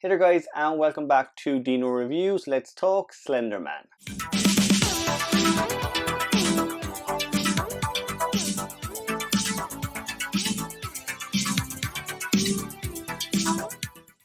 Hey there guys, and welcome back to Dino Reviews. Let's talk Slenderman.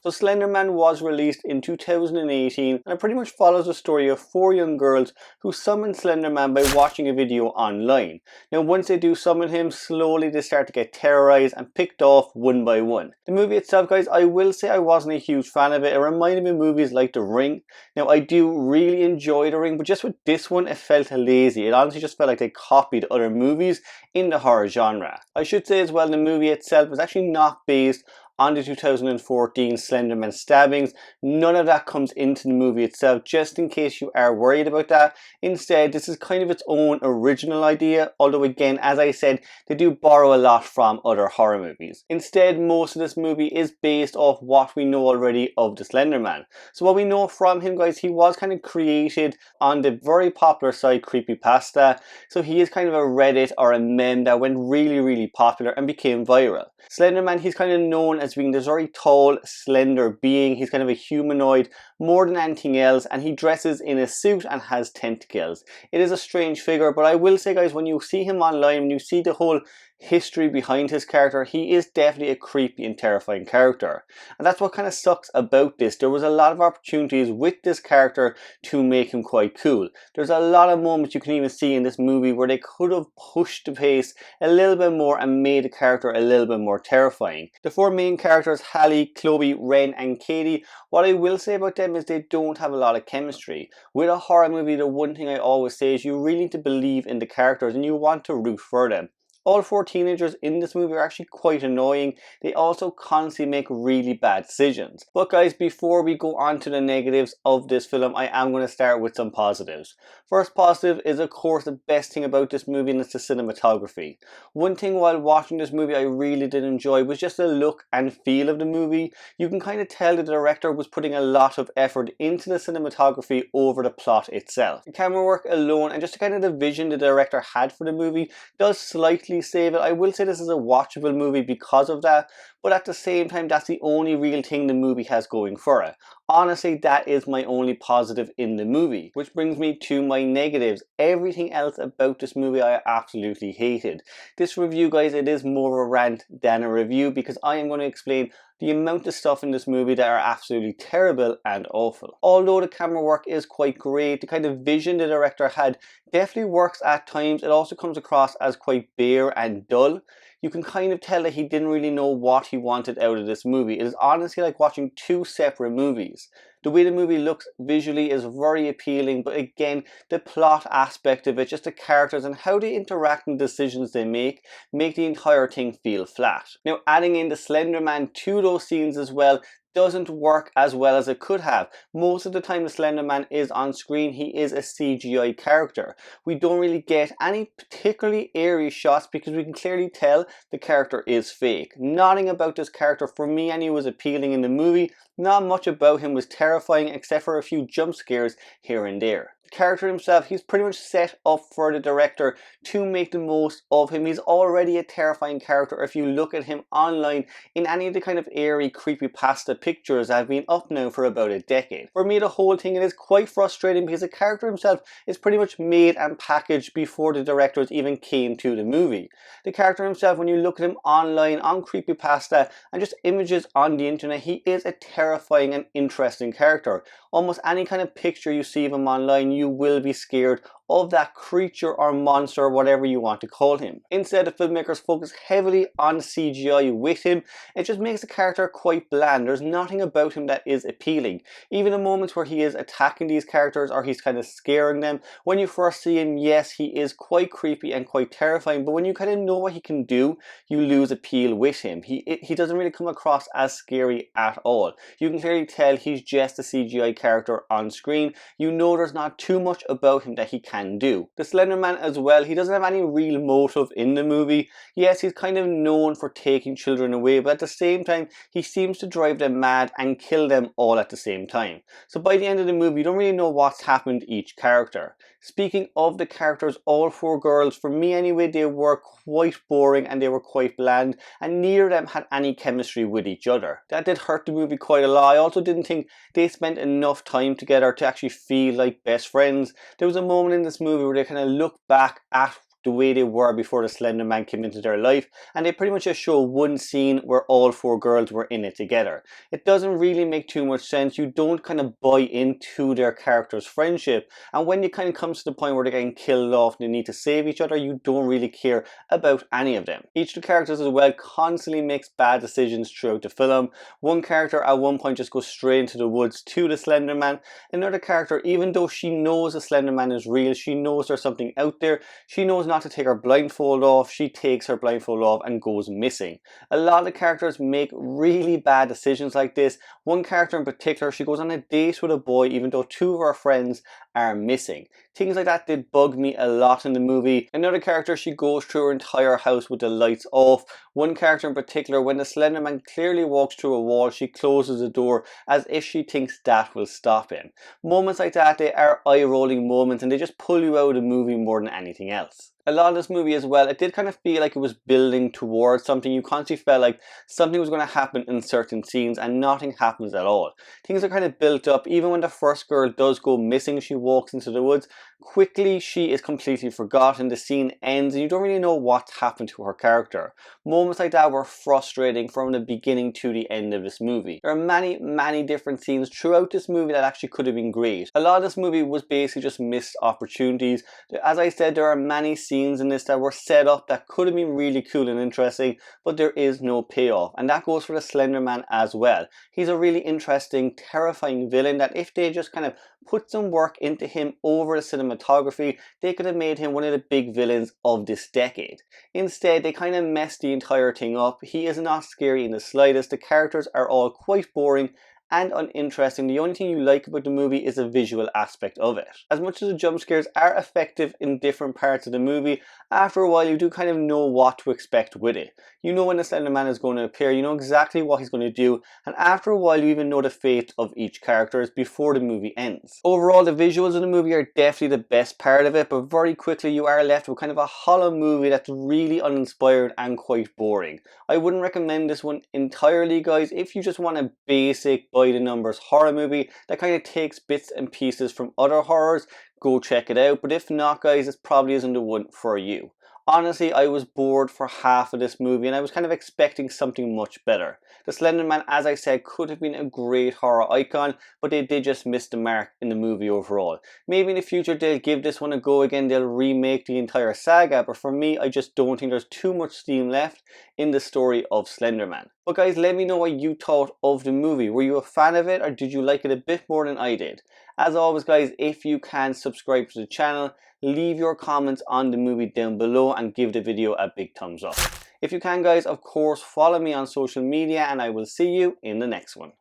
So Slenderman was released in 2018 and it pretty much follows the story of four young girls who summon Slenderman by watching a video online. Now once they do summon him, slowly they start to get terrorized and picked off one by one. The movie itself, guys, I will say I wasn't a huge fan of it. It reminded me of movies like The Ring. Now I do really enjoy The Ring, but just with this one it felt lazy. It honestly just felt like they copied other movies in the horror genre. I should say as well, the movie itself was actually not based on the 2014 Slenderman stabbings. None of that comes into the movie itself, just in case you are worried about that. Instead, this is kind of its own original idea, although again, as I said, they do borrow a lot from other horror movies. Instead, most of this movie is based off what we know already of the Slenderman. So what we know from him, guys, he was kind of created on the very popular site Creepypasta. So he is kind of a Reddit or a meme that went really popular and became viral. Slenderman, he's kind of known as being this very tall, slender being. He's kind of a humanoid more than anything else, and he dresses in a suit and has tentacles. It is a strange figure, but I will say, guys, when you see him online, when you see the whole history behind his character, he is definitely a creepy and terrifying character. And that's what kind of sucks about this. There was a lot of opportunities with this character to make him quite cool. There's a lot of moments you can even see in this movie where they could have pushed the pace a little bit more and made the character a little bit more terrifying. The four main characters, Hallie, Chloe, Ren and Katie, what I will say about them is they don't have a lot of chemistry. With a horror movie, the one thing I always say is you really need to believe in the characters and you want to root for them. All four teenagers in this movie are actually quite annoying. They also constantly make really bad decisions. But guys, before we go on to the negatives of this film, I am going to start with some positives. First positive is, of course, the best thing about this movie, and it's the cinematography. One thing while watching this movie I really did enjoy was just the look and feel of the movie. You can kind of tell the director was putting a lot of effort into the cinematography over the plot itself. The camera work alone and just kind of the vision the director had for the movie does slightly save it. I will say this is a watchable movie because of that, but at the same time that's the only real thing the movie has going for it. Honestly, that is my only positive in the movie, which brings me to my negatives. Everything else about this movie I absolutely hated. This review, guys, it is more of a rant than a review because I am going to explain the amount of stuff in this movie that are absolutely terrible and awful. Although the camera work is quite great, the kind of vision the director had definitely works at times. It also comes across as quite bare and dull. You can kind of tell that he didn't really know what he wanted out of this movie. It is honestly like watching two separate movies. The way the movie looks visually is very appealing, but again, the plot aspect of it, just the characters and how they interact and decisions they make the entire thing feel flat. Now, adding in the Slenderman to those scenes as well doesn't work as well as it could have. Most of the time the Slenderman is on screen, he is a CGI character. We don't really get any particularly airy shots because we can clearly tell the character is fake. Nothing about this character for me anyway was appealing in the movie. Not much about him was terrifying except for a few jump scares here and there. The character himself, he's pretty much set up for the director to make the most of him. He's already a terrifying character if you look at him online in any of the kind of airy creepypasta pictures that have been up now for about a decade. For me, the whole thing, it is quite frustrating because the character himself is pretty much made and packaged before the directors even came to the movie. The character himself, when you look at him online on creepypasta and just images on the internet, he is a terrifying and interesting character. Almost any kind of picture you see of him online, you will be scared of that creature or monster or whatever you want to call him. Instead, the filmmakers focus heavily on CGI with him. It just makes the character quite bland. There's nothing about him that is appealing. Even the moments where he is attacking these characters or he's kind of scaring them, when you first see him, yes, he is quite creepy and quite terrifying, but when you kind of know what he can do, you lose appeal with him. He doesn't really come across as scary at all. You can clearly tell he's just a CGI character on screen. You know there's not too much about him that he can't can do. The Slender Man as well, he doesn't have any real motive in the movie. Yes, he's kind of known for taking children away, but at the same time, he seems to drive them mad and kill them all at the same time. So by the end of the movie, you don't really know what's happened to each character. Speaking of the characters, all four girls, for me anyway, they were quite boring and they were quite bland, and neither of them had any chemistry with each other. That did hurt the movie quite a lot. I also didn't think they spent enough time together to actually feel like best friends. There was a moment in this movie where they kind of look back at the way they were before the Slender Man came into their life, and they pretty much just show one scene where all four girls were in it together. It doesn't really make too much sense. You don't kind of buy into their characters' friendship, and when it kind of comes to the point where they're getting killed off and they need to save each other, you don't really care about any of them. Each of the characters as well constantly makes bad decisions throughout the film. One character at one point just goes straight into the woods to the Slender Man. Another character, even though she knows the Slender Man is real, she knows there's something out there, she knows not to take her blindfold off, she takes her blindfold off and goes missing. A lot of the characters make really bad decisions like this. One character in particular, she goes on a date with a boy even though two of her friends are missing. Things like that did bug me a lot in the movie. Another character, she goes through her entire house with the lights off. One character in particular, when the Slender Man clearly walks through a wall, she closes the door as if she thinks that will stop him. Moments like that, they are eye-rolling moments and they just pull you out of the movie more than anything else. A lot of this movie as well, it did kind of feel like it was building towards something. You constantly felt like something was going to happen in certain scenes and nothing happens at all. Things are kind of built up. Even when the first girl does go missing, she walks into the woods, quickly she is completely forgotten. The scene ends and you don't really know what happened to her character. Moments like that were frustrating from the beginning to the end of this movie. There are many different scenes throughout this movie that actually could have been great. A lot of this movie was basically just missed opportunities. As I said, there are many scenes in this that were set up that could have been really cool and interesting, but there is no payoff, and that goes for the Slender Man as well. He's a really interesting, terrifying villain that if they just kind of put some work into him over the cinematography, they could have made him one of the big villains of this decade. Instead, they kind of messed the entire thing up. He is not scary in the slightest. The characters are all quite boring and uninteresting. The only thing you like about the movie is the visual aspect of it. As much as the jump scares are effective in different parts of the movie, after a while you do kind of know what to expect with it. You know when the Slender Man is going to appear, you know exactly what he's going to do, and after a while you even know the fate of each character before the movie ends. Overall, the visuals of the movie are definitely the best part of it, but very quickly you are left with kind of a hollow movie that's really uninspired and quite boring. I wouldn't recommend this one entirely, guys. If you just want a basic by the numbers horror movie that kind of takes bits and pieces from other horrors, go check it out. But if not, guys, this probably isn't the one for you. Honestly, I was bored for half of this movie and I was kind of expecting something much better. The Slender Man, as I said, could have been a great horror icon, but they did just miss the mark in the movie overall. Maybe in the future they'll give this one a go again, they'll remake the entire saga, but for me, I just don't think there's too much steam left in the story of Slender Man. But guys, let me know what you thought of the movie. Were you a fan of it or did you like it a bit more than I did? As always, guys, if you can, subscribe to the channel, leave your comments on the movie down below and give the video a big thumbs up. If you can, guys, of course, follow me on social media and I will see you in the next one.